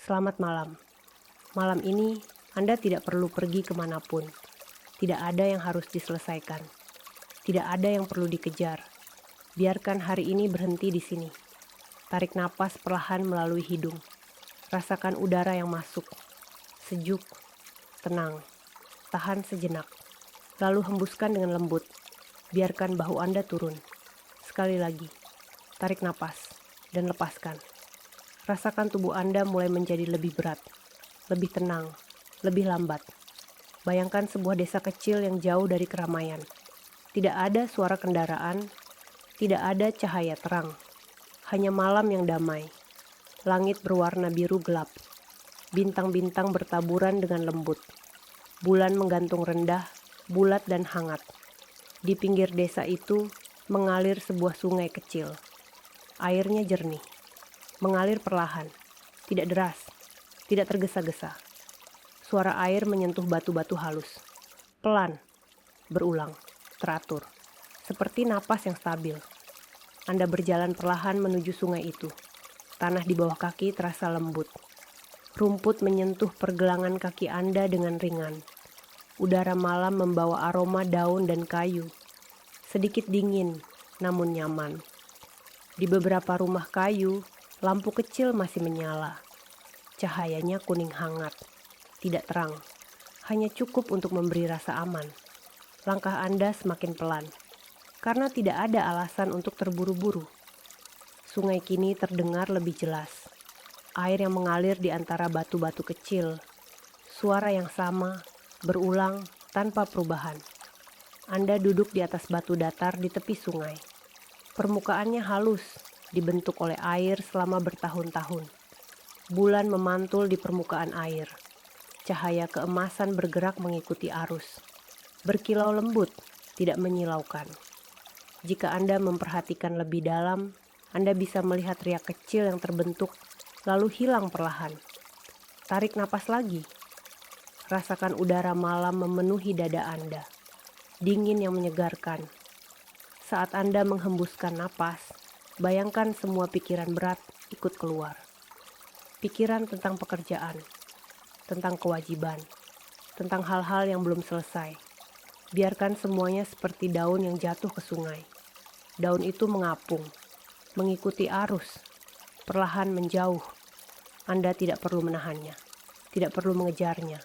Selamat malam. Malam ini, Anda tidak perlu pergi kemanapun. Tidak ada yang harus diselesaikan. Tidak ada yang perlu dikejar. Biarkan hari ini berhenti di sini. Tarik napas perlahan melalui hidung. Rasakan udara yang masuk. Sejuk, tenang. Tahan sejenak. Lalu hembuskan dengan lembut. Biarkan bahu Anda turun. Sekali lagi. Tarik napas dan lepaskan. Rasakan tubuh Anda mulai menjadi lebih berat, lebih tenang, lebih lambat. Bayangkan sebuah desa kecil yang jauh dari keramaian. Tidak ada suara kendaraan, tidak ada cahaya terang. Hanya malam yang damai. Langit berwarna biru gelap. Bintang-bintang bertaburan dengan lembut. Bulan menggantung rendah, bulat dan hangat. Di pinggir desa itu mengalir sebuah sungai kecil. Airnya jernih. Mengalir perlahan, tidak deras, tidak tergesa-gesa. Suara air menyentuh batu-batu halus. Pelan, berulang, teratur. Seperti napas yang stabil. Anda berjalan perlahan menuju sungai itu. Tanah di bawah kaki terasa lembut. Rumput menyentuh pergelangan kaki Anda dengan ringan. Udara malam membawa aroma daun dan kayu. Sedikit dingin, namun nyaman. Di beberapa rumah kayu, lampu kecil masih menyala. Cahayanya kuning hangat, tidak terang, hanya cukup untuk memberi rasa aman. Langkah Anda semakin pelan, karena tidak ada alasan untuk terburu-buru. Sungai kini terdengar lebih jelas. Air yang mengalir di antara batu-batu kecil. Suara yang sama, berulang tanpa perubahan. Anda duduk di atas batu datar di tepi sungai. Permukaannya halus, dibentuk oleh air selama bertahun-tahun. Bulan memantul di permukaan air. Cahaya keemasan bergerak mengikuti arus. Berkilau lembut, tidak menyilaukan. Jika Anda memperhatikan lebih dalam, Anda bisa melihat riak kecil yang terbentuk, lalu hilang perlahan. Tarik napas lagi. Rasakan udara malam memenuhi dada Anda. Dingin yang menyegarkan. Saat Anda menghembuskan napas, bayangkan semua pikiran berat ikut keluar. Pikiran tentang pekerjaan, tentang kewajiban, tentang hal-hal yang belum selesai. Biarkan semuanya seperti daun yang jatuh ke sungai. Daun itu mengapung, mengikuti arus, perlahan menjauh. Anda tidak perlu menahannya, tidak perlu mengejarnya.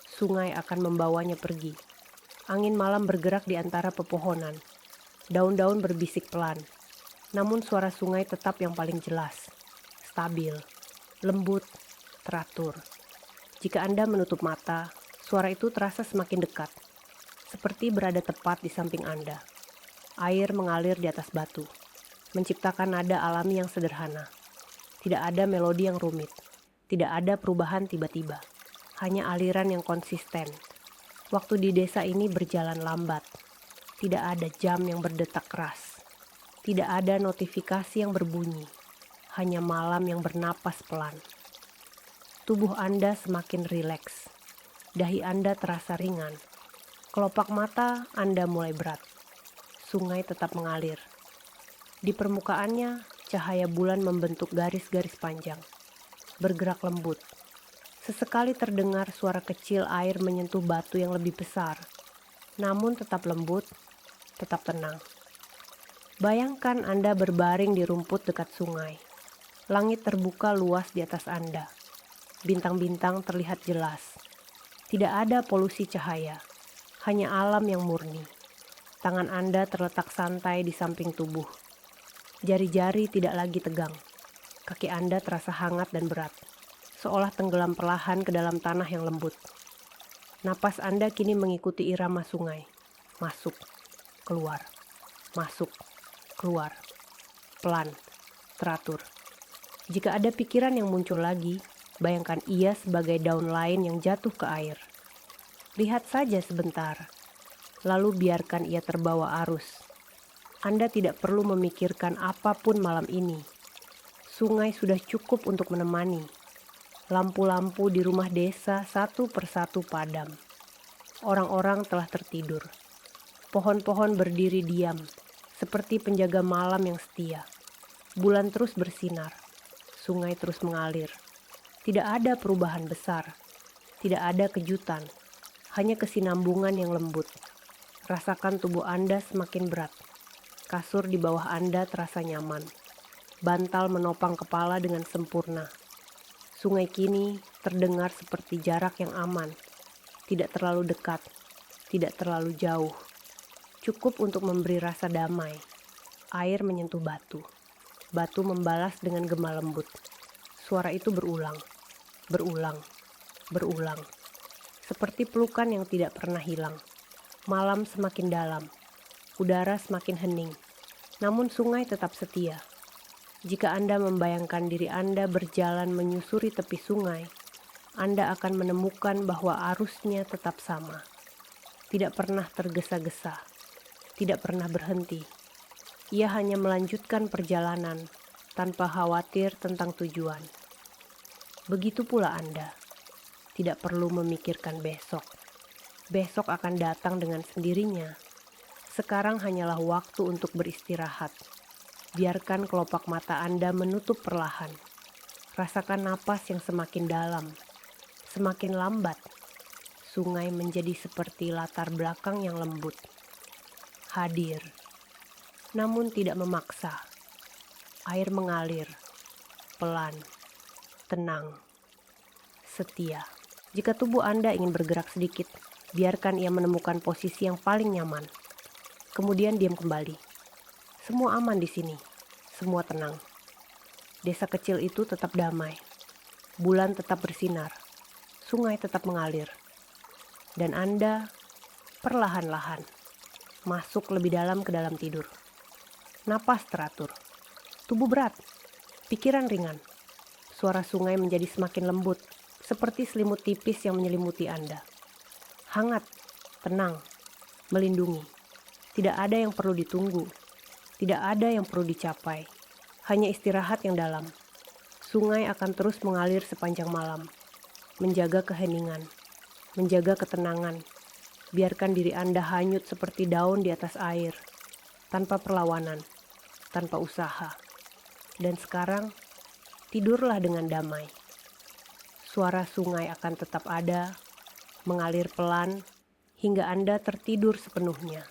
Sungai akan membawanya pergi. Angin malam bergerak di antara pepohonan. Daun-daun berbisik pelan. Namun suara sungai tetap yang paling jelas, stabil, lembut, teratur. Jika Anda menutup mata, suara itu terasa semakin dekat, seperti berada tepat di samping Anda. Air mengalir di atas batu, menciptakan nada alami yang sederhana. Tidak ada melodi yang rumit, tidak ada perubahan tiba-tiba, hanya aliran yang konsisten. Waktu di desa ini berjalan lambat, tidak ada jam yang berdetak keras. Tidak ada notifikasi yang berbunyi, hanya malam yang bernapas pelan. Tubuh Anda semakin rileks, dahi Anda terasa ringan, kelopak mata Anda mulai berat. Sungai tetap mengalir. Di permukaannya, cahaya bulan membentuk garis-garis panjang, bergerak lembut. Sesekali terdengar suara kecil air menyentuh batu yang lebih besar, namun tetap lembut, tetap tenang. Bayangkan Anda berbaring di rumput dekat sungai. Langit terbuka luas di atas Anda. Bintang-bintang terlihat jelas. Tidak ada polusi cahaya, hanya alam yang murni. Tangan Anda terletak santai di samping tubuh. Jari-jari tidak lagi tegang. Kaki Anda terasa hangat dan berat, seolah tenggelam perlahan ke dalam tanah yang lembut. Napas Anda kini mengikuti irama sungai. Masuk, keluar, masuk, keluar. Pelan, teratur. Jika ada pikiran yang muncul lagi, bayangkan ia sebagai daun lain yang jatuh ke air. Lihat saja sebentar, lalu biarkan ia terbawa arus. Anda tidak perlu memikirkan apapun malam ini. Sungai sudah cukup untuk menemani. Lampu-lampu di rumah desa satu persatu padam. Orang-orang telah tertidur. Pohon-pohon berdiri diam, seperti penjaga malam yang setia. Bulan terus bersinar. Sungai terus mengalir. Tidak ada perubahan besar, tidak ada kejutan, hanya kesinambungan yang lembut. Rasakan tubuh Anda semakin berat. Kasur di bawah Anda terasa nyaman. Bantal menopang kepala dengan sempurna. Sungai kini terdengar seperti jarak yang aman. Tidak terlalu dekat, tidak terlalu jauh. Cukup untuk memberi rasa damai. Air menyentuh batu. Batu membalas dengan gema lembut. Suara itu berulang, berulang, berulang. Seperti pelukan yang tidak pernah hilang. Malam semakin dalam. Udara semakin hening. Namun sungai tetap setia. Jika Anda membayangkan diri Anda berjalan menyusuri tepi sungai, Anda akan menemukan bahwa arusnya tetap sama. Tidak pernah tergesa-gesa, tidak pernah berhenti. Ia hanya melanjutkan perjalanan tanpa khawatir tentang tujuan. Begitu pula Anda, tidak perlu memikirkan besok. Besok akan datang dengan sendirinya. Sekarang hanyalah waktu untuk beristirahat. Biarkan kelopak mata Anda menutup perlahan. Rasakan napas yang semakin dalam, semakin lambat. Sungai menjadi seperti latar belakang yang lembut. Hadir, namun tidak memaksa. Air mengalir, pelan, tenang, setia. Jika tubuh Anda ingin bergerak sedikit, biarkan ia menemukan posisi yang paling nyaman. Kemudian diam kembali. Semua aman di sini, semua tenang. Desa kecil itu tetap damai. Bulan tetap bersinar, sungai tetap mengalir. Dan Anda perlahan-lahan masuk lebih dalam ke dalam tidur. Napas teratur, tubuh berat, pikiran ringan. Suara sungai menjadi semakin lembut, seperti selimut tipis yang menyelimuti Anda. Hangat, tenang, melindungi. Tidak ada yang perlu ditunggu. Tidak ada yang perlu dicapai, hanya istirahat yang dalam. Sungai akan terus mengalir sepanjang malam, menjaga keheningan, menjaga ketenangan. Biarkan diri Anda hanyut seperti daun di atas air, tanpa perlawanan, tanpa usaha. Dan sekarang, tidurlah dengan damai. Suara sungai akan tetap ada, mengalir pelan, hingga Anda tertidur sepenuhnya.